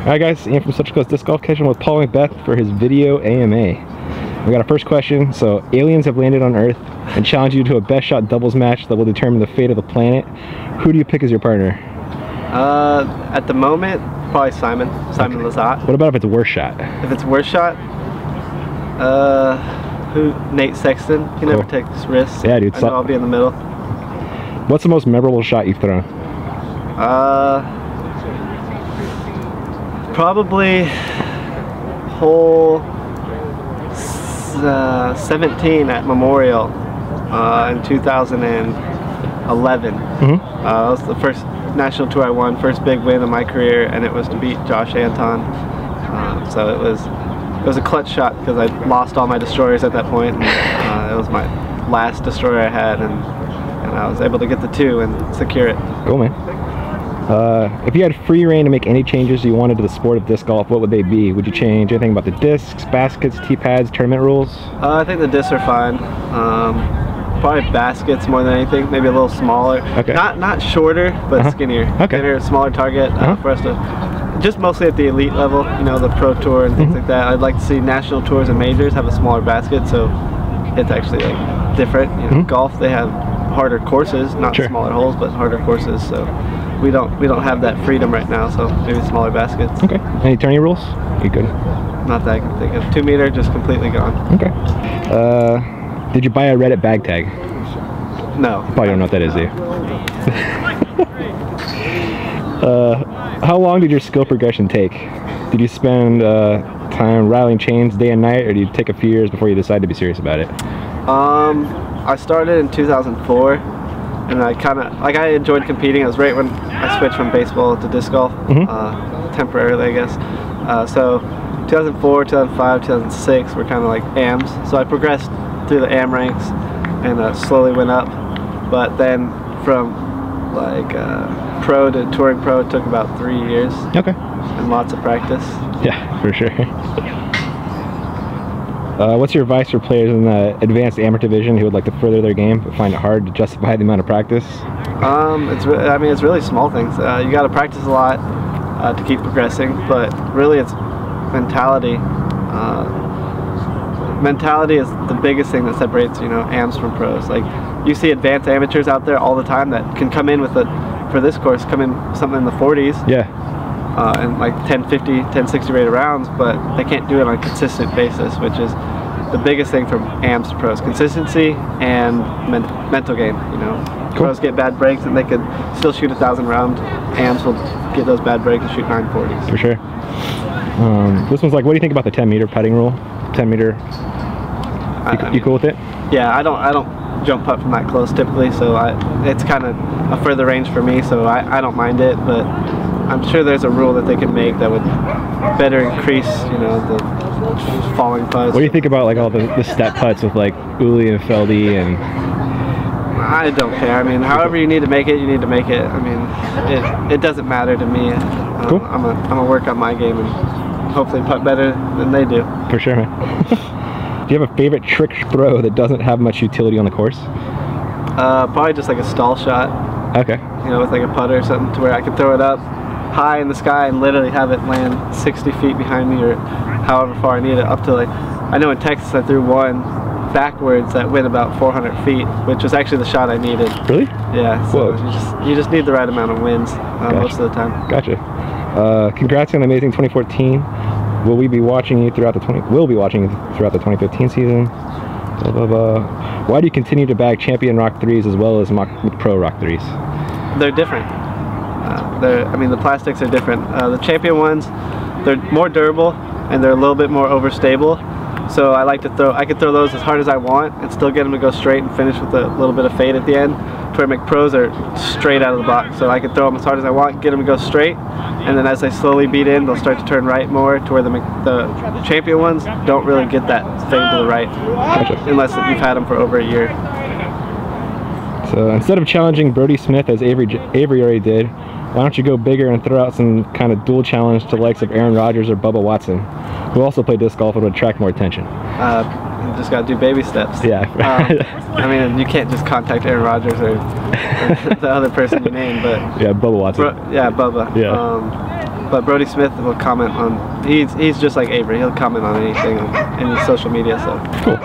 Alright guys, Ian from Such Close Disc Golf, catching with Paul McBeth for his video AMA. We got our first question. So, aliens have landed on Earth and challenge you to a best shot doubles match that will determine the fate of the planet. Who do you pick as your partner? At the moment, probably Simon Lizotte. What about if it's worst shot? If it's worst shot, Nate Sexton. He never takes risks. Yeah, dude. I know I'll be in the middle. What's the most memorable shot you've thrown? Probably hole 17 at Memorial in 2011. That was the first national tour I won, first big win of my career, and it was to beat Josh Anton. So it was a clutch shot because I lost all my destroyers at that point. And, it was my last destroyer I had, and I was able to get the 2 and secure it. Cool, man. If you had free reign to make any changes you wanted to the sport of disc golf, what would they be? Would you change anything about the discs, baskets, tee pads, tournament rules? I think the discs are fine. Probably baskets more than anything. Maybe a little smaller. Okay. Not shorter, but skinnier. Okay. Skinnier, smaller target for us to. Just mostly at the elite level, you know, the pro tour and things like that. I'd like to see national tours and majors have a smaller basket, so it's actually like different. You know, golf, they have harder courses, not smaller holes, but harder courses. So we don't have that freedom right now. So maybe smaller baskets. Okay. Any tourney rules? You good? Not that I can think of. 2 meter, just completely gone. Okay. Did you buy a Reddit bag tag? No. You probably don't know what that is, do you? How long did your skill progression take? Did you spend time rattling chains day and night, or did you take a few years before you decided to be serious about it? I started in 2004, and I enjoyed competing. It was right when I switched from baseball to disc golf, temporarily, I guess. So 2004, 2005, 2006 were kind of like AMs. So I progressed through the AM ranks and slowly went up. But then from like pro to touring pro, it took about 3 years. Okay. And lots of practice. Yeah, for sure. What's your advice for players in the advanced amateur division who would like to further their game but find it hard to justify the amount of practice? It's really small things. You got to practice a lot to keep progressing, but really it's mentality. Mentality is the biggest thing that separates, you know, AMs from pros. Like, you see advanced amateurs out there all the time that can come in with for this course, come in something in the 40s. Yeah. And like 1050, 1060 rated rounds, but they can't do it on a consistent basis, which is the biggest thing from AMs to pros. Consistency and mental game, you know. Cool. Pros get bad breaks and they could still shoot 1,000 rounds. AMs will get those bad breaks and shoot 940s. For sure. This one's like, what do you think about the 10 meter putting rule? 10 meter, you cool with it? Yeah, I don't jump putt from that close typically, so it's kind of a further range for me, so I don't mind it, but I'm sure there's a rule that they can make that would better increase, you know, the falling putts. What do you think about like all the step putts with like Uli and Feldy and? I don't care. I mean, however you need to make it, you need to make it. I mean, it doesn't matter to me. Cool. I'm gonna work on my game and hopefully putt better than they do. For sure, man. Do you have a favorite trick throw that doesn't have much utility on the course? Probably just like a stall shot. Okay. You know, with like a putter or something, to where I can throw it up high in the sky and literally have it land 60 feet behind me or however far I need it, up to like, I know in Texas I threw one backwards that went about 400 feet, which was actually the shot I needed. Really? Yeah. So you just need the right amount of winds most of the time. Gotcha. Congrats on the amazing 2014. We'll be watching you throughout the 2015 season. Blah, blah, blah. Why do you continue to bag champion Rock 3s as well as pro Rock 3s? They're different. I mean, the plastics are different. The champion ones, they're more durable and they're a little bit more overstable. So I like to I can throw those as hard as I want and still get them to go straight and finish with a little bit of fade at the end. To where McPros are straight out of the box. So I can throw them as hard as I want, get them to go straight, and then as they slowly beat in, they'll start to turn right more, to where the champion ones don't really get that fade to the right. Gotcha. Unless you've had them for over a year. So instead of challenging Brody Smith as Avery already did, why don't you go bigger and throw out some kind of dual challenge to the likes of Aaron Rodgers or Bubba Watson, who also play disc golf and would attract more attention? You just got to do baby steps. Yeah. I mean, you can't just contact Aaron Rodgers or the other person you named, but... Yeah, Bubba Watson. Yeah, Bubba. Yeah. But Brody Smith will comment on, he's just like Avery, he'll comment on anything on any social media, so. Cool.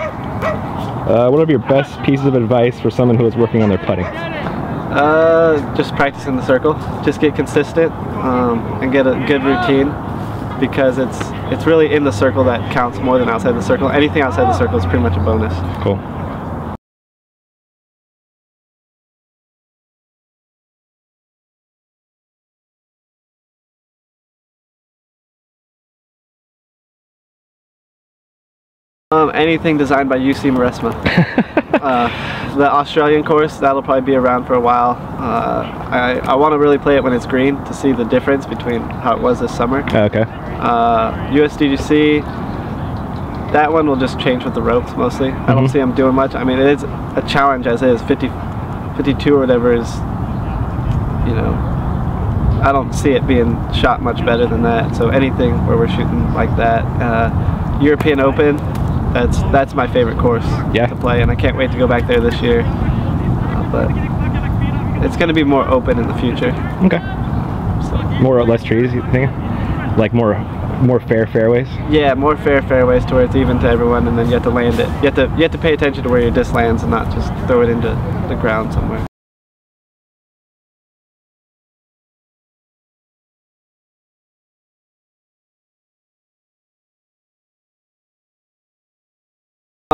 What are your best pieces of advice for someone who is working on their putting? Just practicing the circle. Just get consistent and get a good routine, because it's really in the circle that counts more than outside the circle. Anything outside the circle is pretty much a bonus. Cool. Anything designed by UC Maresma. The Australian course, that'll probably be around for a while. I want to really play it when it's green to see the difference between how it was this summer. Okay. USDGC, that one will just change with the ropes mostly. I don't see them doing much. I mean, it is a challenge as is. 52 or whatever is, you know, I don't see it being shot much better than that. So anything where we're shooting like that. European Open, that's my favorite course to play, and I can't wait to go back there this year. But it's going to be more open in the future. Okay. So. More or less trees, you think? Like more fair fairways? Yeah, more fair fairways to where it's even to everyone, and then you have to land it. You have to pay attention to where your disc lands and not just throw it into the ground somewhere.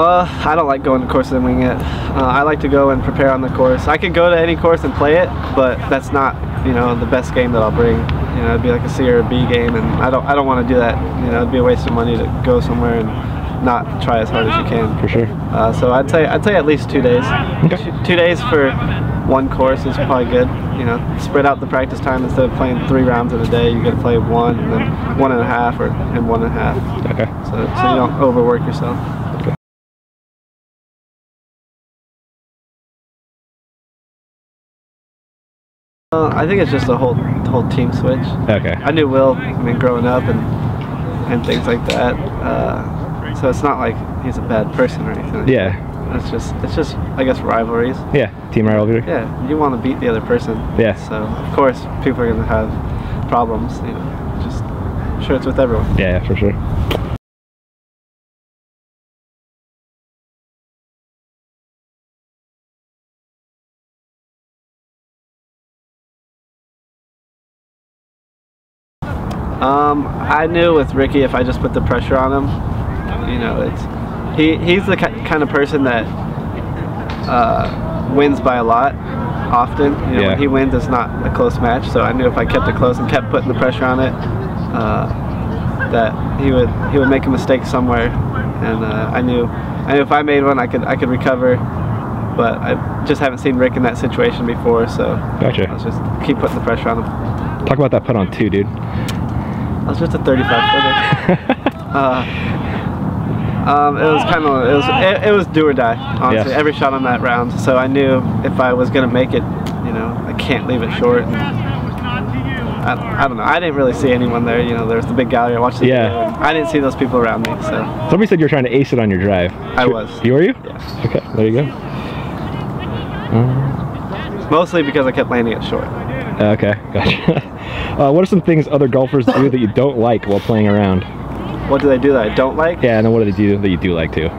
I don't like going to courses and winging it. I like to go and prepare on the course. I could go to any course and play it, but that's not, you know, the best game that I'll bring. You know, it'd be like a C or a B game, and I don't want to do that. You know, it'd be a waste of money to go somewhere and not try as hard as you can. For sure. So I'd say at least 2 days. Okay. 2 days for one course is probably good. You know, spread out the practice time. Instead of playing 3 rounds in a day, you got to play 1 and then 1.5 and 1.5. Okay. So you don't overwork yourself. Okay. I think it's just a whole team switch. Okay. I knew Will, I mean, growing up and things like that. So it's not like he's a bad person or anything. Yeah. It's just I guess rivalries. Yeah. Team rivalry. Yeah. You want to beat the other person. Yeah. So of course people are gonna have problems. You know, just I'm sure it's with everyone. Yeah, for sure. I knew with Ricky, if I just put the pressure on him, you know, he's the kind of person that wins by a lot often. You know, when he wins, it's not a close match. So I knew if I kept it close and kept putting the pressure on it, that he would make a mistake somewhere. And I knew if I made one, I could recover. But I just haven't seen Rick in that situation before, so gotcha. I was just keep putting the pressure on him. Talk about that putt on 2, dude. I was just a 35-footer. It was do or die, honestly. Every shot on that round. So I knew if I was gonna make it, you know, I can't leave it short. I don't know. I didn't really see anyone there. You know, there was the big gallery. I watched the video, and I didn't see those people around me. So somebody said you were trying to ace it on your drive. I was. You were you? Yeah. Okay. There you go. Mostly because I kept landing it short. Okay, gotcha. What are some things other golfers do that you don't like while playing around? What do they do that I don't like? Yeah, and then what do they do that you do like too?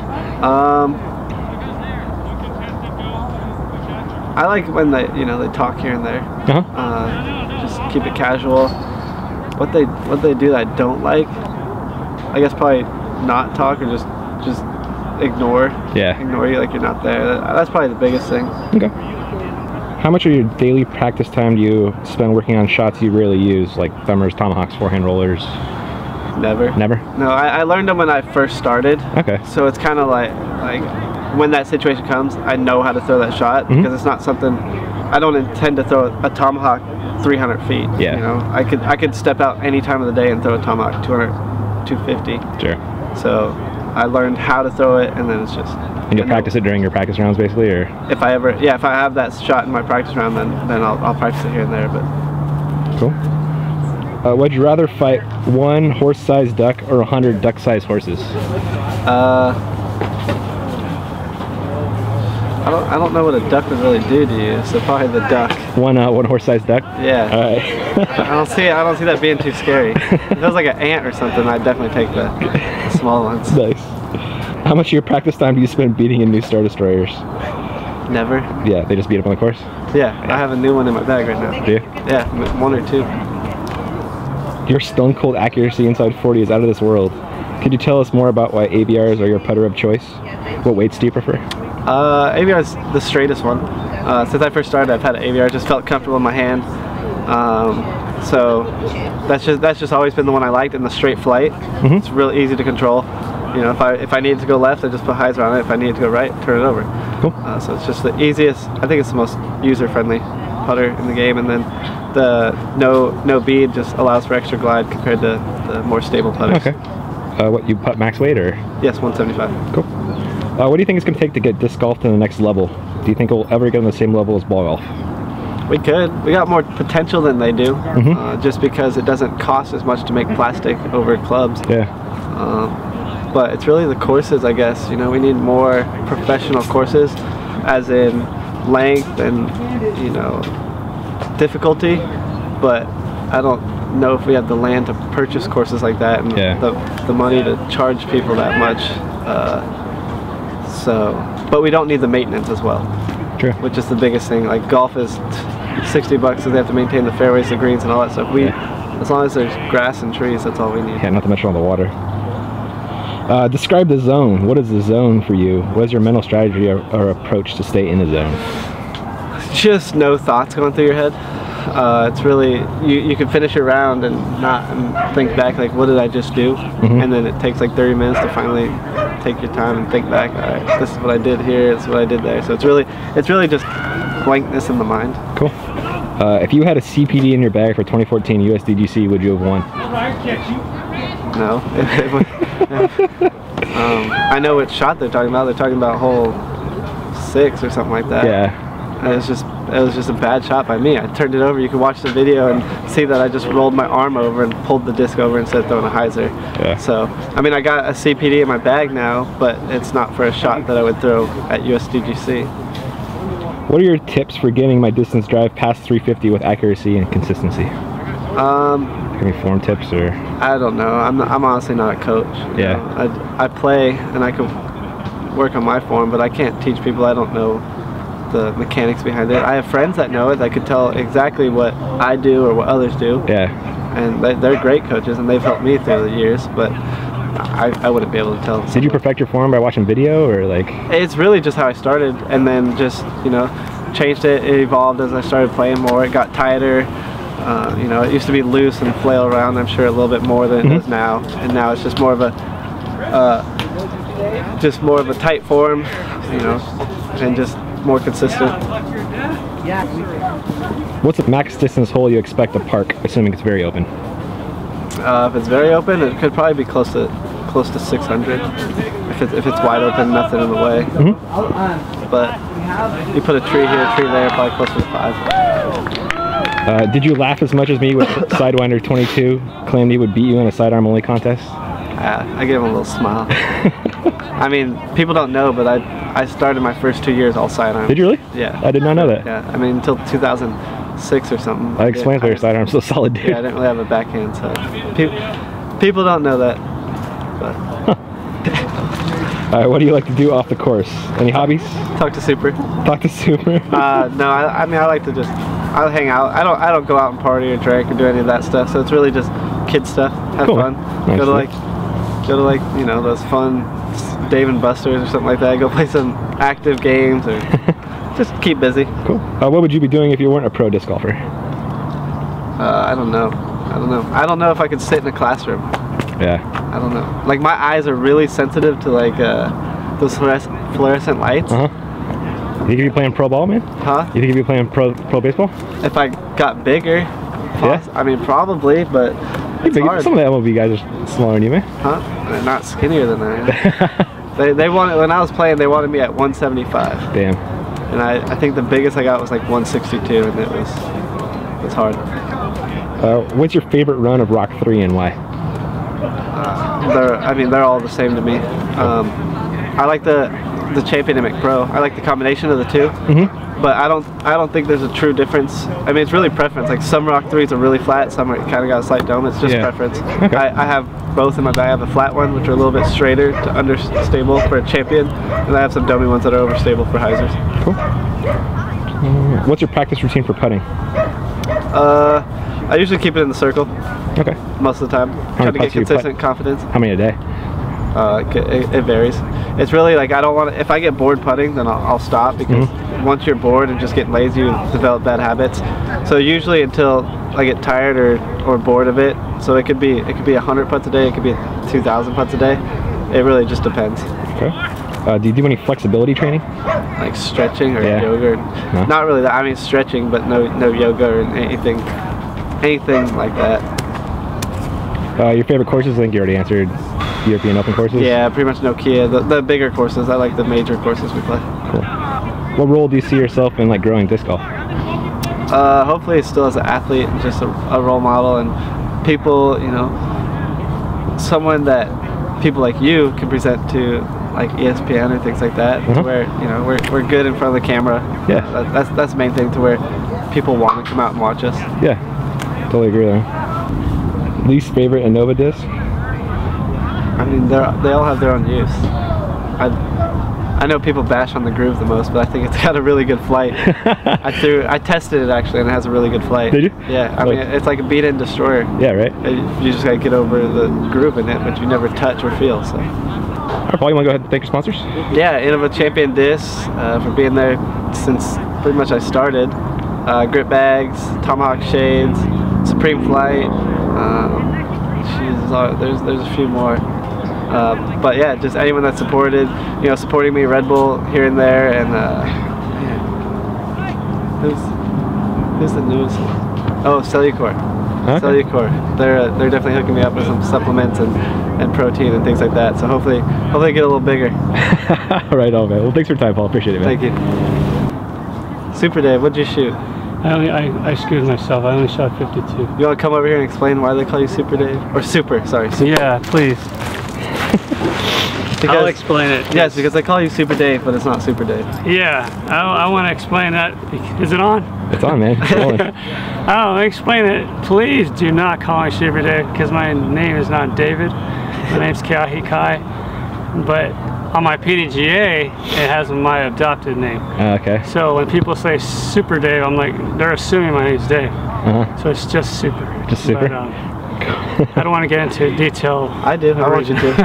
I like when they talk here and there. Just keep it casual. What they do that I don't like, I guess probably not talk or just ignore. Yeah. Ignore you like you're not there. That's probably the biggest thing. Okay. How much of your daily practice time do you spend working on shots you rarely use, like thumbers, tomahawks, forehand rollers? Never. Never? No, I learned them when I first started. Okay. So it's kind of like when that situation comes, I know how to throw that shot because it's not something, I don't intend to throw a tomahawk 300 feet. Yeah. You know, I could step out any time of the day and throw a tomahawk 200, 250. Sure. So I learned how to throw it, and then it's just. And you'll practice it during your practice rounds, basically, or? If I have that shot in my practice round, then I'll practice it here and there. But. Cool. Would you rather fight 1 horse-sized duck or 100 duck-sized horses? I don't know what a duck would really do to you, so probably the duck. One horse-sized duck? Yeah. All right. I don't see that being too scary. If it was like an ant or something, I'd definitely take the small ones. Nice. How much of your practice time do you spend beating in new Star Destroyers? Never. Yeah, they just beat up on the course? Yeah, I have a new one in my bag right now. Do you? Yeah, 1 or 2. Your stone cold accuracy inside 40 is out of this world. Could you tell us more about why ABRs are your putter of choice? What weights do you prefer? ABR is the straightest one. Since I first started, I've had an ABR. It just felt comfortable in my hand. So that's just always been the one I liked in the straight flight. It's real easy to control. You know, if I needed to go left, I just put hyzer on it. If I needed to go right, turn it over. Cool. So it's just the easiest. I think it's the most user-friendly putter in the game, and then the no bead just allows for extra glide compared to the more stable putters. Okay. What, you putt max weight or? Yes, 175. Cool. What do you think it's going to take to get disc golf to the next level? Do you think we'll ever get on the same level as ball golf? We could. We got more potential than they do, just because it doesn't cost as much to make plastic over clubs. Yeah. But it's really the courses, I guess. You know, we need more professional courses, as in length and, you know, difficulty. But I don't know if we have the land to purchase courses like that and the money to charge people that much. But we don't need the maintenance as well. True. Which is the biggest thing. Like golf is $60, so they have to maintain the fairways, the greens, and all that stuff. As long as there's grass and trees, that's all we need. Yeah, not to mention all the water. Describe the zone. What is the zone for you? What is your mental strategy or approach to stay in the zone? Just no thoughts going through your head. It's really, you can finish your round and not think back like, what did I just do? And then it takes like 30 minutes to finally take your time and think back, all right, this is what I did here, this is what I did there. So it's really just blankness in the mind. Cool. If you had a CPD in your bag for 2014 USDGC, would you have won? No. I know which shot they're talking about. They're talking about hole 6 or something like that. Yeah. And it was just a bad shot by me. I turned it over. You can watch the video and see that I just rolled my arm over and pulled the disc over instead of throwing a hyzer. Yeah. So, I mean, I got a CPD in my bag now, but it's not for a shot that I would throw at USDGC. What are your tips for getting my distance drive past 350 with accuracy and consistency? Any form tips or? I don't know. I'm honestly not a coach. Yeah. I play and I can work on my form, but I can't teach people. I don't know the mechanics behind it. I have friends that know it that could tell exactly what I do or what others do. Yeah. And they're great coaches and they've helped me through the years, but I wouldn't be able to tell. Did you perfect your form by watching video or like? It's really just how I started and then just, you know, changed it. It evolved as I started playing more. It got tighter. You know, it used to be loose and flail around, I'm sure, a little bit more than it does now. And now it's just more of a tight form, you know, and just more consistent. What's the max distance hole you expect to park, assuming it's very open? If it's very open, it could probably be close to 600. If it's wide open, nothing in the way. But you put a tree here, a tree there, probably close to 5. Did you laugh as much as me with Sidewinder 22 claimed he would beat you in a sidearm only contest? I gave him a little smile. I mean, people don't know, but I started my first 2 years all sidearm. Did you really? Yeah. I did not know that. Yeah, I mean, until 2006 or something. That explains why your sidearm's so solid, dude. Yeah, I didn't really have a backhand, so people don't know that. But. What do you like to do off the course? Any hobbies? Talk to Super. Talk to Super? No, I mean, I like to I'll hang out. I don't go out and party or drink or do any of that stuff. So it's really just kid stuff. Have fun. Nice. Go to like you know, those fun Dave and Buster's or something like that. Go play some active games or just keep busy. Cool. What would you be doing if you weren't a pro disc golfer? I don't know. I don't know if I could sit in a classroom. Yeah. I don't know. Like my eyes are really sensitive to like those fluorescent lights. You think you'd be playing pro ball, man? Huh? You think you'd be playing pro baseball? If I got bigger, yeah. I mean, probably, but it's hard. Some of the MLB guys are smaller than you, man. Huh? They're not skinnier than I am. they wanted, when I was playing, they wanted me at 175. Damn. And I think the biggest I got was like 162, and it was hard. What's your favorite run of Rock 3 and why? They're all the same to me. I like the the champion and McPro. I like the combination of the two. But I don't think there's a true difference. I mean, it's really preference. Like some Rock 3s are really flat, some are kind of got a slight dome. It's just preference. Okay. I have both in my bag. I have a flat one, which are a little bit straighter to understable for a champion, and I have some dummy ones that are overstable for hyzers. Cool. What's your practice routine for putting? I usually keep it in the circle. Okay. Most of the time. Try to get consistent confidence. How many a day? It varies. It's really like I don't want to. If I get bored putting, then I'll stop, because once you're bored and just getting lazy, you develop bad habits. So usually until I get tired or bored of it. So it could be 100 putts a day. It could be 2,000 putts a day. It really just depends. Okay. Do you do any flexibility training? Like stretching or yoga? No. Not really that. I mean stretching, but no yoga or anything like that. Your favorite courses? I think you already answered. European Open courses? Yeah, pretty much Nokia. The bigger courses. I like the major courses we play. Cool. What role do you see yourself in like growing disc golf? Hopefully still as an athlete, just a role model, and people, you know, someone that people like you can present to, like ESPN or things like that, to where, you know, we're good in front of the camera. Yeah. That's the main thing, to where people want to come out and watch us. Yeah, totally agree there. Least favorite Innova disc? I mean, they all have their own use. I know people bash on the Groove the most, but I think it's got a really good flight. I tested it actually, and it has a really good flight. Did you? Yeah, I mean, it's like a beat-in destroyer. Yeah, right. You just gotta get over the groove in it, but you never touch or feel. So. All right, Paul, you want to go ahead and thank your sponsors? Yeah, Innova Champion Discs for being there since pretty much I started. Grip bags, Tomahawk shades, Supreme Flight. There's a few more. But yeah, just anyone that supporting me, Red Bull here and there, and who's the newest one? Oh, Cellucor. Okay. Cellucor. They're definitely hooking me up with some supplements and protein and things like that. So hopefully get a little bigger. Right on, man. Well, thanks for your time, Paul. Appreciate it, man. Thank you. Super Dave, what'd you shoot? I screwed myself. I only shot 52. You want to come over here and explain why they call you Super Dave? Or Super, sorry. Super. Yeah, please. I'll explain it. Yes, because they call you Super Dave, but it's not Super Dave. Yeah, I want to explain that. Is it on? It's on, man. I'll explain it. Please do not call me Super Dave, because my name is not David. My name's Keahi Kai. But on my PDGA, it has my adopted name. Okay. So when people say Super Dave, I'm like, they're assuming my name's Dave. So it's just Super. Just Super? But, I don't want to get into detail. I do. I want you to.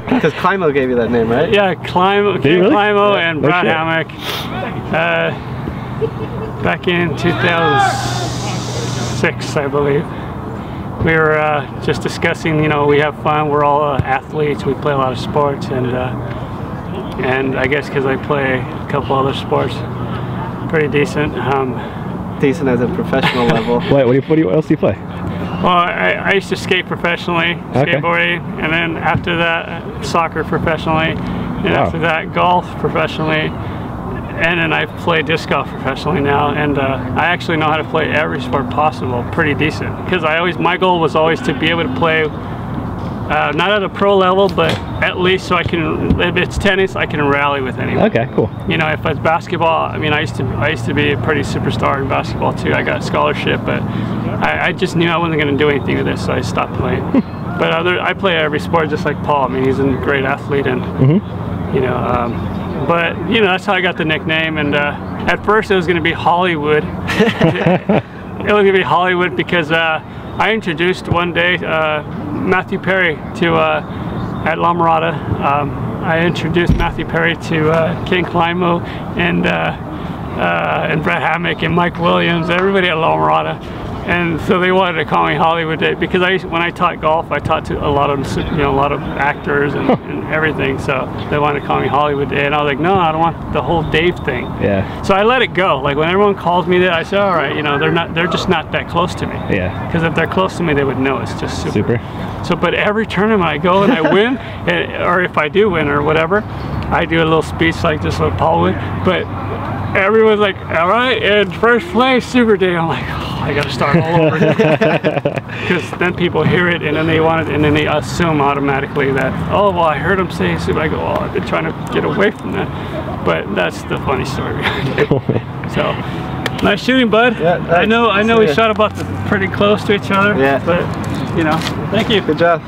Because Climo gave you that name, right? Yeah, Climo and Brad Hammock. Back in 2006, I believe. We were just discussing, you know, we have fun. We're all athletes. We play a lot of sports, and I guess because I play a couple other sports, pretty decent. Decent as a professional level. What else do you play? Well, I used to skate professionally, skateboarding, and then after that, soccer professionally, and after that, golf professionally, and then I play disc golf professionally now, and I actually know how to play every sport possible pretty decent, because my goal was always to be able to play, not at a pro level, but at least so I can, if it's tennis, I can rally with anyone. Okay, cool. You know, if it's basketball, I mean, I used to be a pretty superstar in basketball too. I got a scholarship, but I just knew I wasn't going to do anything with this, so I stopped playing. But I play every sport just like Paul. I mean, he's a great athlete, and you know, but you know, that's how I got the nickname. And at first, it was going to be Hollywood. It was going to be Hollywood because I introduced one day Matthew Perry to at La Mirada. I introduced Matthew Perry to King Climo and Brett Hammock and Mike Williams, everybody at La Mirada. And so they wanted to call me Hollywood Dave, because when I taught golf, I taught to a lot of actors and everything. So they wanted to call me Hollywood Dave, and I was like, no, I don't want the whole Dave thing. Yeah. So I let it go. Like when everyone calls me that, I say, all right, you know, they're just not that close to me. Yeah. Because if they're close to me, they would know it's just Super. So, but every tournament I go and I win, or if I do win or whatever, I do a little speech like this, like Paul would. But everyone's like, all right, in first place, Super Dave. I'm like, oh. I got to start all over. Because then people hear it and then they want it and then they assume automatically that, oh, well, I heard him say soup. I go, oh, I've been trying to get away from that. But that's the funny story behind it. So, nice shooting, bud. Yeah, I know we shot about pretty close to each other. Yeah. But, you know, thank you. Good job.